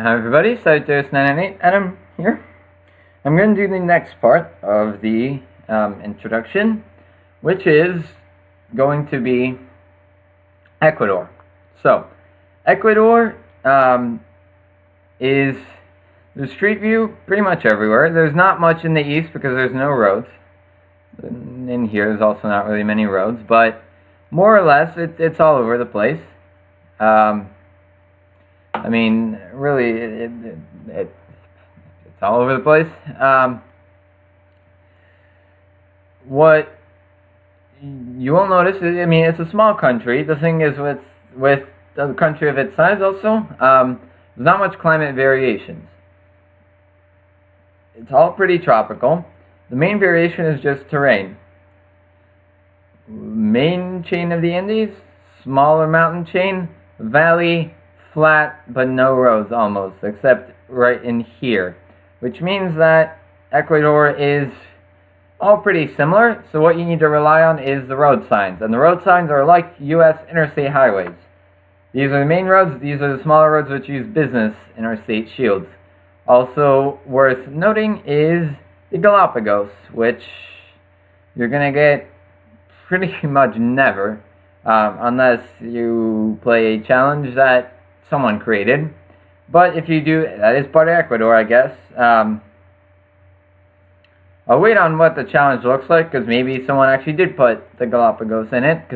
Hi everybody, Saludos998, Adam here. I'm going to do the next part of the introduction, which is going to be Ecuador. So, Ecuador is the street view pretty much everywhere. There's not much in the east because there's no roads. In here there's also not really many roads, but more or less it's all over the place. I mean, really, it's all over the place. What you will notice is, I mean, it's a small country. The thing is with the country of its size also, there's not much climate variations. It's all pretty tropical. The main variation is just terrain. Main chain of the Andes, smaller mountain chain, valley, flat but no roads almost, except right in here, which means that Ecuador is all pretty similar. So what you need to rely on is the road signs, and the road signs are like U.S. interstate highways. These are the main roads. These are the smaller roads which use business interstate shields. Also worth noting is the Galapagos, which you're gonna get pretty much never, unless you play a challenge that someone created. But if you do, that is part of Ecuador, I guess. I'll wait on what the challenge looks like, because maybe someone actually did put the Galapagos in it,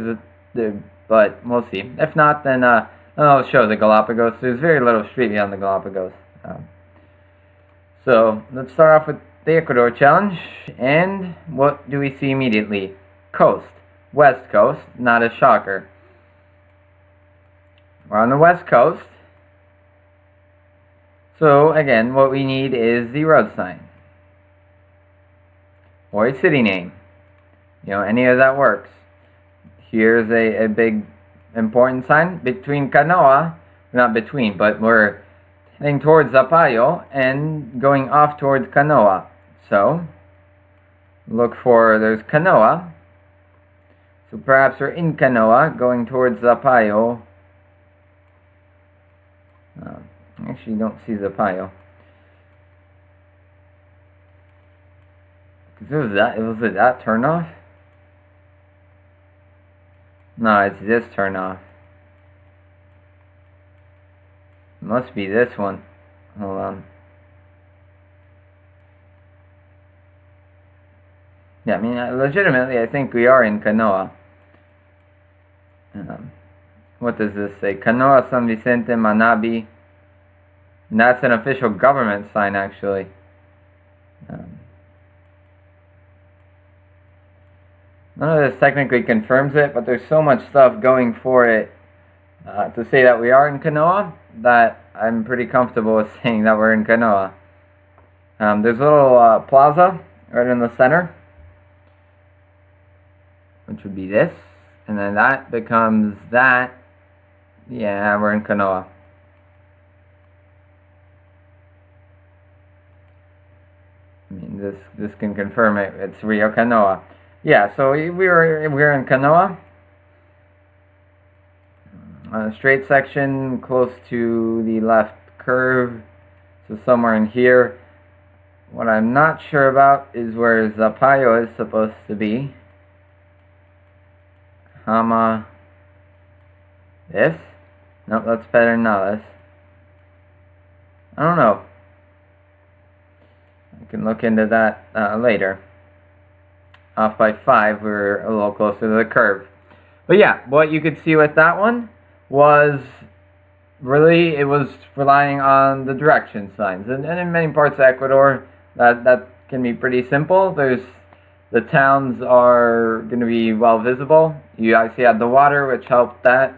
but we'll see. If not, then I'll show the Galapagos. There's very little street view on the Galapagos. So let's start off with the Ecuador challenge, and what do we see immediately? Coast. West coast, not a shocker. We're on the west coast. So again, what we need is the road sign. Or a city name. You know, any of that works. Here's a big important sign between Canoa, not between, but we're heading towards Zapallo and going off towards Canoa. So, look for, there's Canoa. So perhaps we're in Canoa, going towards Zapallo. Actually, don't see Zapallo. Was it that turnoff? No, it's this turnoff. It must be this one. Hold on. Yeah, I mean, legitimately, I think we are in Canoa. What does this say? Canoa San Vicente Manabi. And that's an official government sign, actually. None of this technically confirms it, but there's so much stuff going for it to say that we are in Canoa that I'm pretty comfortable with saying that we're in Canoa. There's a little plaza right in the center, which would be this, and then that becomes that. Yeah, we're in Canoa. I mean, this can confirm it. It's Rio Canoa. Yeah, so we're in Canoa. Straight section close to the left curve, so somewhere in here. What I'm not sure about is where Zapallo is supposed to be. This? Nope, that's better than this. I don't know. I can look into that later. Off by 5, we're a little closer to the curve. But yeah, what you could see with that one was really, it was relying on the direction signs. And in many parts of Ecuador, that can be pretty simple. The towns are going to be well visible. You actually had the water, which helped that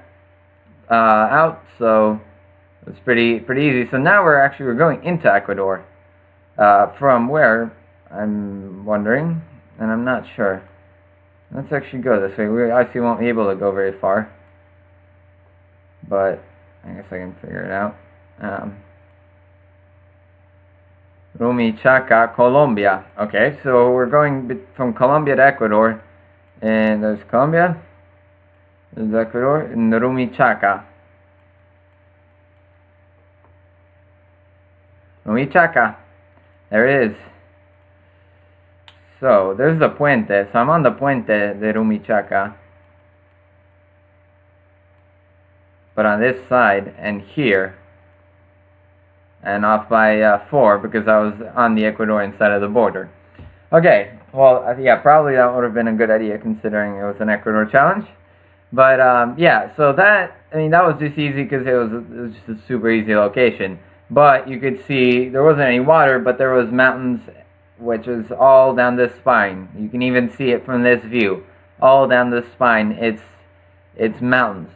out, so it's pretty easy. So now we're going into Ecuador. From where, I'm wondering, and I'm not sure. Let's actually go this way. We actually won't be able to go very far, but I guess I can figure it out. Rumichaca, Colombia. Okay, so we're going from Colombia to Ecuador, and there's Colombia, there's Ecuador, and Rumichaca. Rumichaca. There it is. So, there's the puente. So, I'm on the puente de Rumichaca. But on this side, and here, and off by 4, because I was on the Ecuadorian side of the border. Okay, well, yeah, probably that would have been a good idea considering it was an Ecuador challenge. But, yeah, so that, I mean, that was just easy because it was just a super easy location. But you could see there wasn't any water, but there was mountains, which is all down this spine. You can even see it from this view. All down this spine, it's mountains.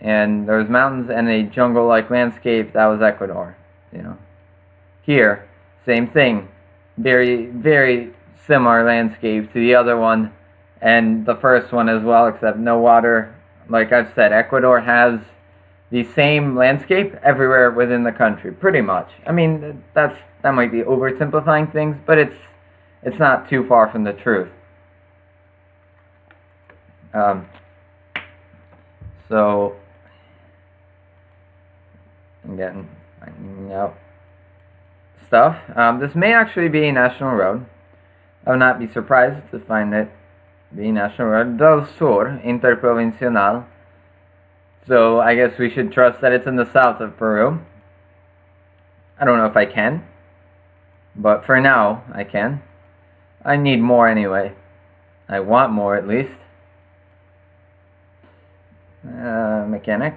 And there's mountains and a jungle-like landscape. That was Ecuador, you know. Here, same thing. Very, very similar landscape to the other one and the first one as well, except no water. Like I've said, Ecuador has the same landscape everywhere within the country, pretty much. I mean, that might be oversimplifying things, but it's not too far from the truth. So, again, finding out stuff. This may actually be a national road. I would not be surprised to find it be National Road del Sur Interprovincial. So I guess we should trust that it's in the south of Peru. I don't know if I can, but for now I can. I need more anyway. I want more at least. Mechanic.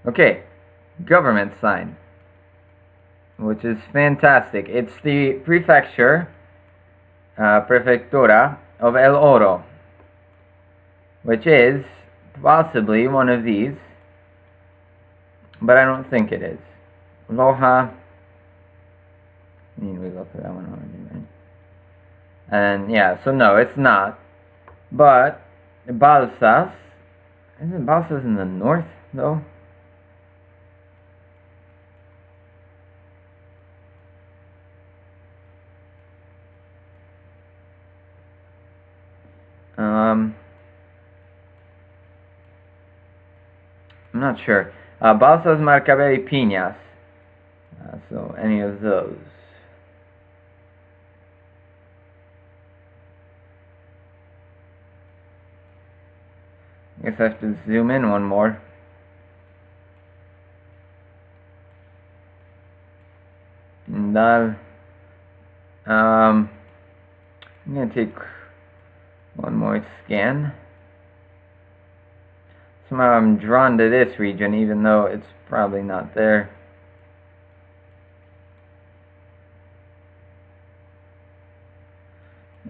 Okay, government sign, which is fantastic. It's the prefecture, Prefectura of El Oro, which is possibly one of these, but I don't think it is. Loja. I mean, we looked at that one already, right? And yeah, so no, it's not. But Balsas, isn't Balsas in the north though? I'm not sure. Balsas, Marcabel, y Piñas. So any of those. I guess I have to zoom in one more. I'm gonna take one more scan. Somehow I'm drawn to this region, even though it's probably not there.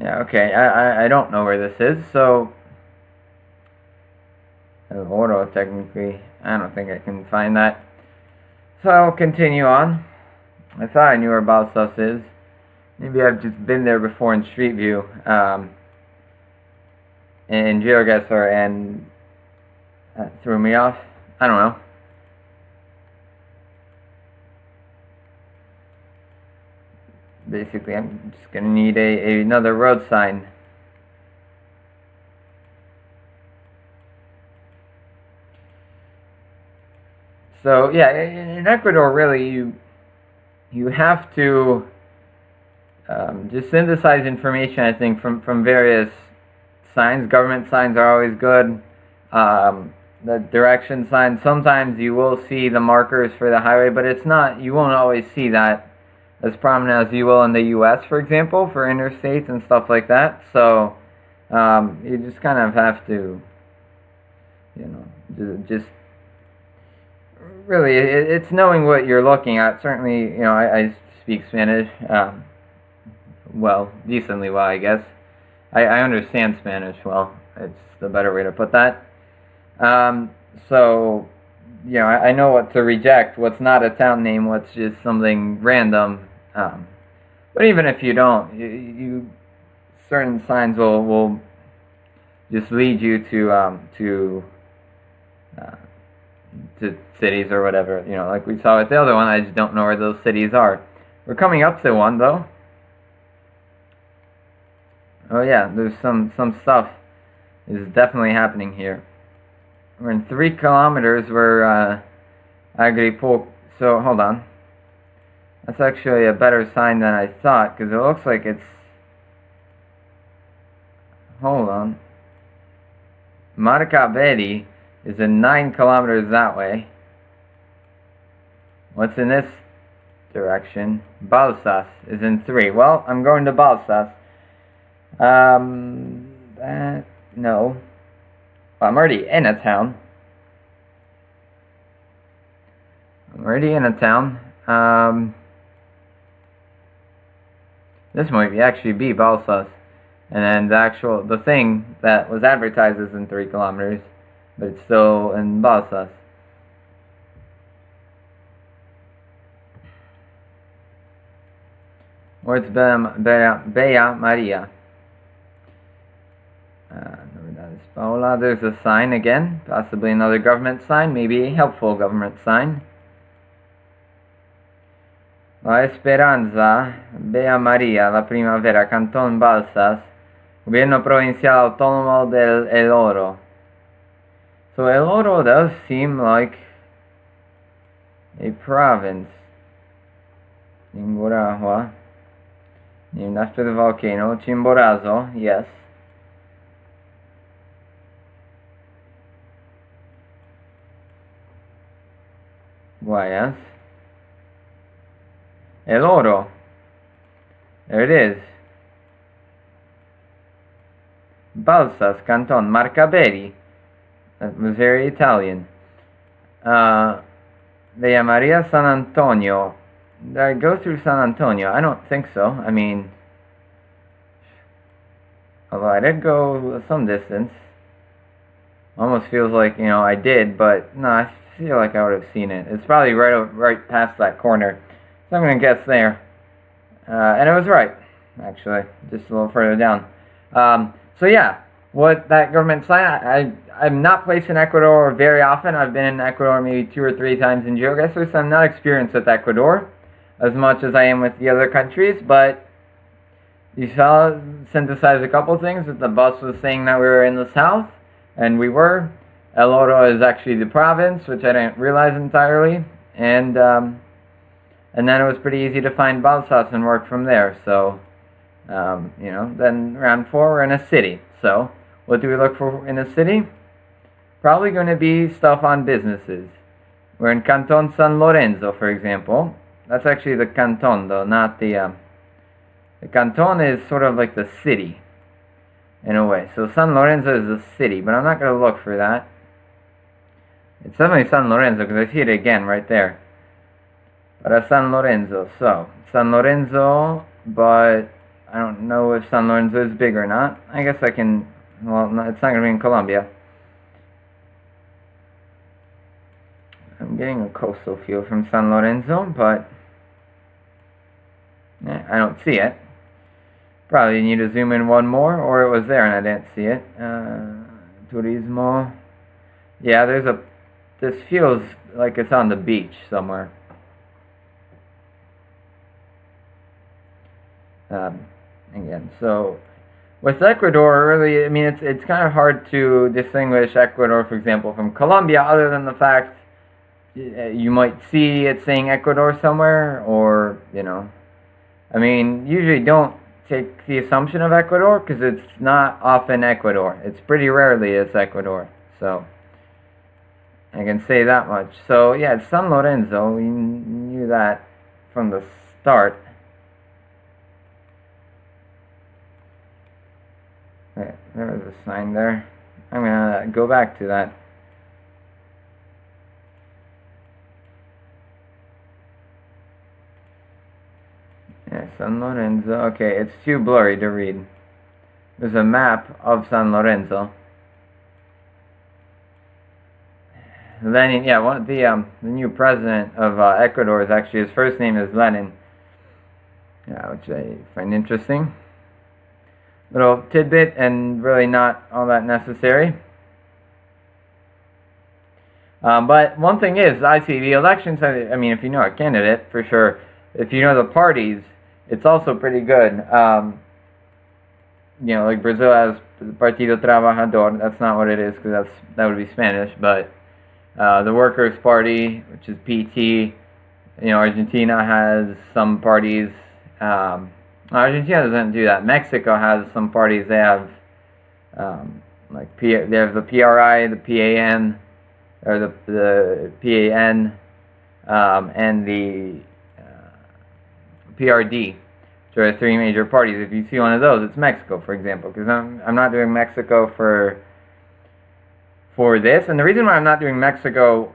Yeah, okay, I don't know where this is, so El Oro, technically, I don't think I can find that. So I'll continue on. I thought I knew where Balsas is. Maybe I've just been there before in Street View, in Geoguessr, and that threw me off. I don't know. Basically, I'm just gonna need another road sign. So yeah, in Ecuador, really, you have to just synthesize information, I think, from various signs. Government signs are always good. The direction signs, sometimes you will see the markers for the highway, but it's not, you won't always see that as prominent as you will in the US, for example, for interstates and stuff like that. So you just kind of have to, you know, just really, it's knowing what you're looking at. Certainly, you know, I speak Spanish, well, decently well, I guess. I understand Spanish well. It's the better way to put that. So, you know, I know what to reject, what's not a town name, what's just something random. But even if you don't, you certain signs will just lead you to cities or whatever. You know, like we saw with the other one, I just don't know where those cities are. We're coming up to one though. Oh yeah, there's some stuff is definitely happening here. We're in 3 kilometers. We're So, hold on. That's actually a better sign than I thought, because it looks like it's... Hold on. Marcabeli is in 9 kilometers that way. What's in this direction? Balsas is in 3. Well, I'm going to Balsas. No. I'm already in a town. This might actually be Balsas. And then the thing that was advertised is in 3 kilometers, but it's still in Balsas. Or it's Bella Maria. Paola, there's a sign again, possibly another government sign, maybe a helpful government sign. La Esperanza, Bella Maria, La Primavera, Canton Balsas, Gobierno Provincial Autónomo del El Oro. So El Oro does seem like a province. Chimborazo, named after the volcano. Chimborazo, yes. Guayas. El Oro. There it is. Balsas, Canton, Marcabeli. That was very Italian. Villa Maria San Antonio. Did I go through San Antonio? I don't think so. I mean, although I did go some distance. Almost feels like, I did, but no, I feel like I would have seen it. It's probably right past that corner. So I'm going to guess there. And it was right, actually, just a little further down. So yeah, what that government sign, I'm not placed in Ecuador very often. I've been in Ecuador maybe 2 or 3 times in Geoguessr, so I'm not experienced with Ecuador as much as I am with the other countries, but you saw synthesize a couple things. That the bus was saying that we were in the south, and we were. El Oro is actually the province, which I didn't realize entirely, and then it was pretty easy to find Balsas and work from there. So, then round 4, we're in a city. So, what do we look for in a city? Probably going to be stuff on businesses. We're in Canton San Lorenzo, for example. That's actually the canton, though, not the... the canton is sort of like the city, in a way. So San Lorenzo is the city, but I'm not going to look for that. It's definitely San Lorenzo, because I see it again right there. But San Lorenzo. So, San Lorenzo, but I don't know if San Lorenzo is big or not. I guess I can... Well, no, it's not going to be in Colombia. I'm getting a coastal feel from San Lorenzo, but... I don't see it. Probably need to zoom in one more, or it was there and I didn't see it. Turismo. Yeah, there's a... This feels like it's on the beach somewhere. Again, so with Ecuador, really, I mean, it's kind of hard to distinguish Ecuador, for example, from Colombia, other than the fact you might see it saying Ecuador somewhere, or, I mean, usually don't take the assumption of Ecuador, because it's not often Ecuador. It's pretty rarely it's Ecuador, so I can say that much. So, yeah, it's San Lorenzo. We knew that from the start. Okay, there was a sign there. I'm going to go back to that. Yeah, San Lorenzo. Okay, it's too blurry to read. There's a map of San Lorenzo. Lenin, yeah, the new president of Ecuador is actually, his first name is Lenin. Yeah, which I find interesting. Little tidbit, and really not all that necessary. But one thing is, I see the elections, I mean, if you know a candidate, for sure, if you know the parties, it's also pretty good. Like Brazil has Partido Trabajador. That's not what it is, because that would be Spanish, but The Workers' Party, which is PT. Argentina has some parties. Argentina doesn't do that. Mexico has some parties. They have they have the PRI, the PAN, or the PAN, and the PRD, which are the three major parties. If you see one of those, it's Mexico, for example, because I'm not doing Mexico for this, and the reason why I'm not doing Mexico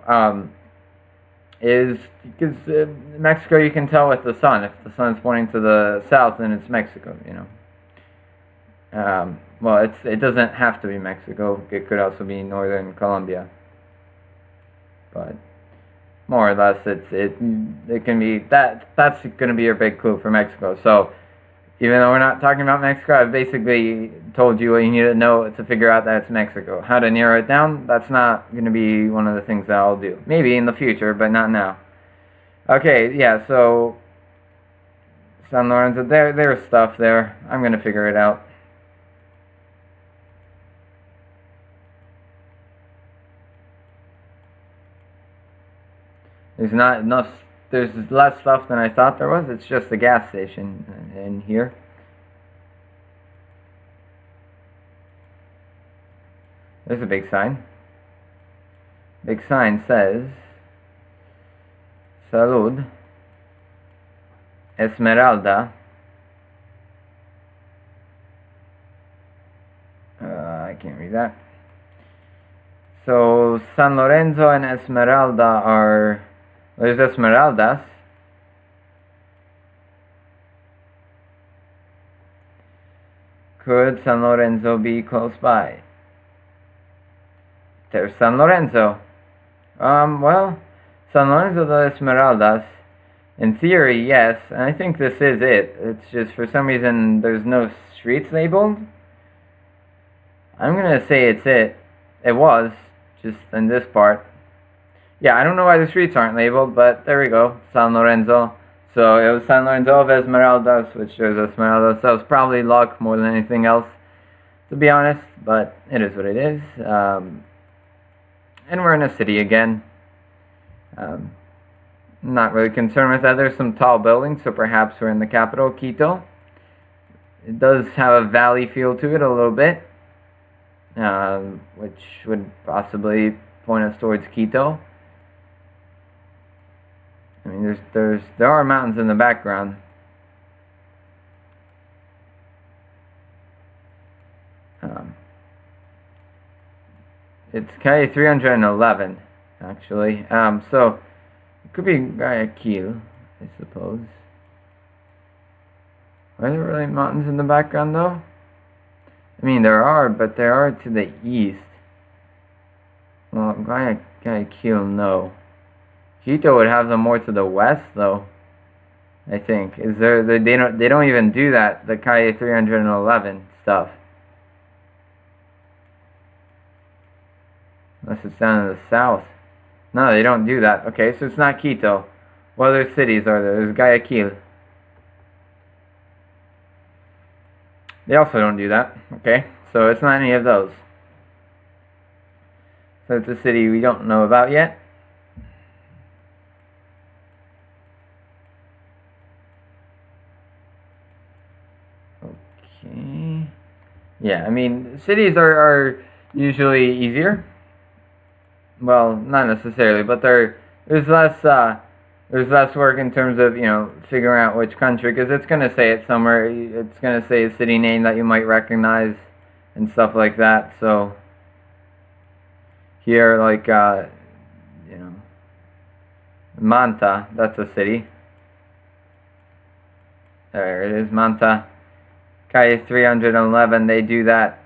is because Mexico, you can tell with the sun. If the sun is pointing to the south, then it's Mexico, well, it doesn't have to be Mexico. It could also be northern Colombia, but more or less, it can be that's going to be your big clue for Mexico. So even though we're not talking about Mexico, I've basically told you what you need to know to figure out that it's Mexico. How to narrow it down, that's not going to be one of the things that I'll do. Maybe in the future, but not now. Okay, yeah, so San Lorenzo, there's stuff there. I'm going to figure it out. There's not enough. There's less stuff than I thought there was. It's just a gas station in here. There's a big sign. Big sign says Salud Esmeralda. I can't read that. So San Lorenzo and Esmeralda are... There's Esmeraldas. Could San Lorenzo be close by? There's San Lorenzo. Well, San Lorenzo de Esmeraldas, in theory, yes, and I think this is it. It's just for some reason there's no streets labeled. I'm gonna say it's it. It was, just in this part. Yeah, I don't know why the streets aren't labeled, but there we go, San Lorenzo. So it was San Lorenzo of Esmeraldas, which shows Esmeraldas. So it's probably luck more than anything else, to be honest, but it is what it is. And we're in a city again. Not really concerned with that. There's some tall buildings, so perhaps we're in the capital, Quito. It does have a valley feel to it a little bit, which would possibly point us towards Quito. I mean, there are mountains in the background. It's Calle 311, actually. So it could be Guayaquil, I suppose. Are there really mountains in the background, though? I mean, there are, but there are to the east. Well, Guayaquil, no. Quito would have them more to the west, though. I think they don't even do that. The Calle 311 stuff, unless it's down in the south. No, they don't do that. Okay, so it's not Quito. What other cities are there? There's Guayaquil. They also don't do that. Okay, so it's not any of those. So it's a city we don't know about yet. Okay. Yeah, I mean, cities are usually easier. Well, not necessarily, but there's less work in terms of, figuring out which country, because it's going to say it somewhere. It's going to say a city name that you might recognize and stuff like that. So here, like, Manta, that's a city. There it is, Manta. Calle 311, they do that.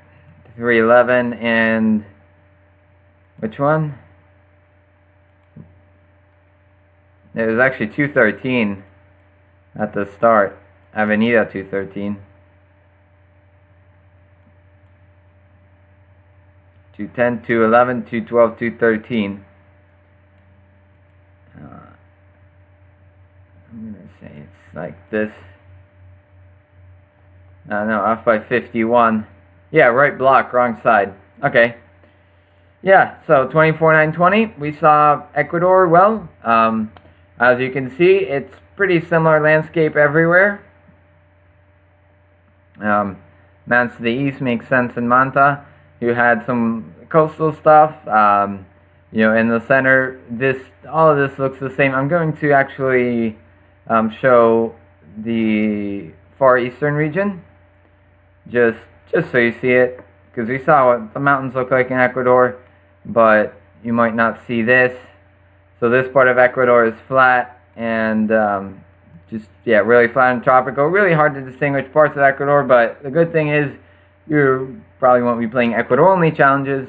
311 and... Which one? It was actually 213 at the start. Avenida 213. 210, 211, 212, 213. I'm going to say it's like this. No, off by 51. Yeah, right block, wrong side. Okay. Yeah, so 24,920, we saw Ecuador. Well, as you can see, it's pretty similar landscape everywhere. Mountains to the east makes sense in Manta. You had some coastal stuff. You know, in the center, all of this looks the same. I'm going to actually show the far eastern region, just so you see it, because we saw what the mountains look like in Ecuador, but you might not see this. So this part of Ecuador is flat and really flat and tropical. Really hard to distinguish parts of Ecuador, but the good thing is you probably won't be playing Ecuador-only challenges,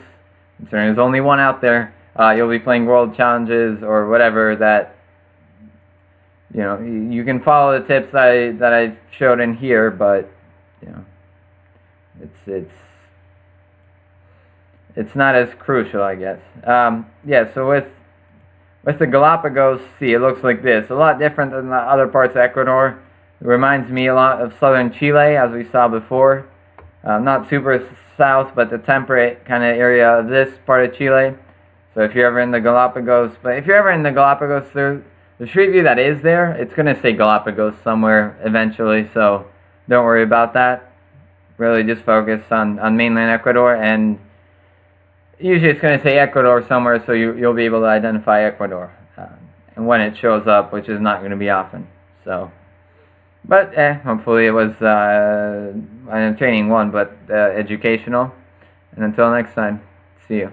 considering there's only one out there. You'll be playing world challenges or whatever that, you know, you can follow the tips that I showed in here, but, you know, it's not as crucial, I guess. Yeah, so with the Galapagos Sea, it looks like this. A lot different than the other parts of Ecuador. It reminds me a lot of southern Chile, as we saw before. Not super south, but the temperate kind of area of this part of Chile. So if you're ever in the Galapagos, the street view that is there, it's going to say Galapagos somewhere eventually, so don't worry about that. Really just focus on mainland Ecuador, and usually it's going to say Ecuador somewhere, so you'll be able to identify Ecuador. And when it shows up, which is not going to be often. So, but hopefully it was an entertaining one, but educational. And until next time, see you.